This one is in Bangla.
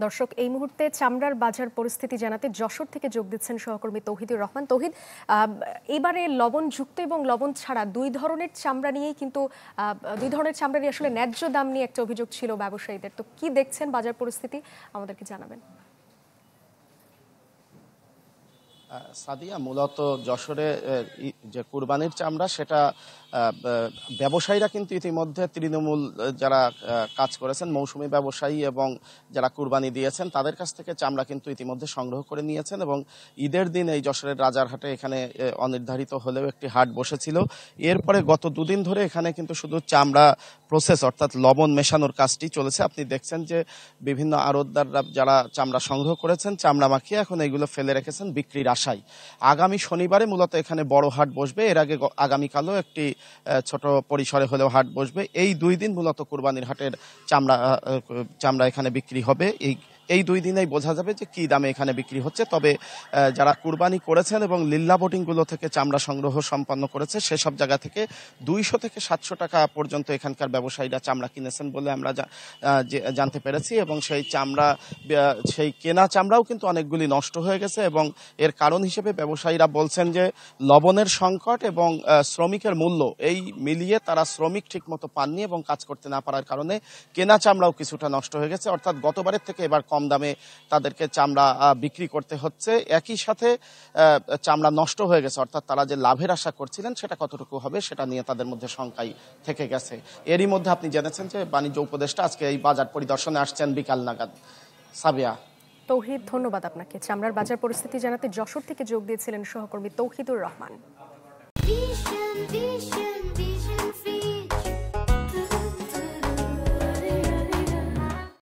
দর্শক, এই মুহূর্তে চামড়ার বাজার পরিস্থিতি জানাতে যশোর থেকে যোগ দিচ্ছেন সহকর্মী তৌহিদুর রহমান। তৌহিদ, এবারে লবণযুক্ত এবং লবণ ছাড়া দুই ধরনের চামড়া নিয়েই কিন্তু দুই ধরনের চামড়ারই আসলে ন্যায্য দাম নিয়ে একটা অভিযোগ ছিল ব্যবসায়ীদের। তো কি দেখছেন বাজার পরিস্থিতি, আমাদেরকে জানাবেন। সাদিয়া, মূলত যশোরে যে কুরবানির চামড়া সেটা ব্যবসায়ীরা কিন্তু ইতিমধ্যে তৃণমূল যারা কাজ করেছেন, মৌসুমী ব্যবসায়ী এবং যারা কুরবানি দিয়েছেন তাদের কাছ থেকে চামড়া কিন্তু ইতিমধ্যে সংগ্রহ করে নিয়েছেন এবং ঈদের দিন এই যশোরের রাজারহাটে এখানে অনির্ধারিত হলেও একটি হাট বসেছিল। এরপরে গত দুদিন ধরে এখানে কিন্তু শুধু চামড়া প্রসেস অর্থাৎ লবণ মেশানোর কাজটি চলেছে। আপনি দেখছেন যে বিভিন্ন আড়তদাররা যারা চামড়া সংগ্রহ করেছেন চামড়া মাখিয়ে এখন এইগুলো ফেলে রেখেছেন বিক্রির আশায়। আগামী শনিবারে মূলত এখানে বড় হাট বসবে, এর আগে আগামীকালও একটি ছোট পরিসরে হলেও হাট বসবে। এই দুই দিন মূলত কুরবানির হাটের চামড়া এখানে বিক্রি হবে। এই দুই দিনেই বোঝা যাবে যে কি দামে এখানে বিক্রি হচ্ছে। তবে যারা কুরবানি করেছেন এবং লিল্লা বোটিংগুলো থেকে চামড়া সংগ্রহ সম্পন্ন করেছে সেসব জায়গা থেকে 200 থেকে 700 টাকা পর্যন্ত এখানকার ব্যবসায়ীরা চামড়া কিনেছেন বলে আমরা জানতে পেরেছি এবং সেই কেনা চামড়াও কিন্তু অনেকগুলি নষ্ট হয়ে গেছে এবং এর কারণ হিসেবে ব্যবসায়ীরা বলছেন যে লবণের সংকট এবং শ্রমিকের মূল্য, এই মিলিয়ে তারা শ্রমিক ঠিকমতো পাননি এবং কাজ করতে না পারার কারণে কেনা চামড়াও কিছুটা নষ্ট হয়ে গেছে। অর্থাৎ গতবারের থেকে এবার কম দামে তাদেরকে চামড়া বিক্রি করতে হচ্ছে। একই সাথে চামড়া নষ্ট হয়ে গেছে, অর্থাৎ তারা যে লাভের আশা করছিলেন সেটা কতটুকু হবে সেটা নিয়ে তাদের মধ্যে শঙ্কাই থেকে গেছে। এরই মধ্যে আপনি জেনেছেন যে বাণিজ্য উপদেষ্টা আজকে এই বাজার পরিদর্শনে আসছেন বিকাল নাগাদ। সাবিয়া। তৌহিদ, ধন্যবাদ আপনাকে। চামড়ার বাজার পরিস্থিতি জানাতে যশোর থেকে যোগ দিয়েছিলেন সহকর্মী তৌহিদুর রহমান।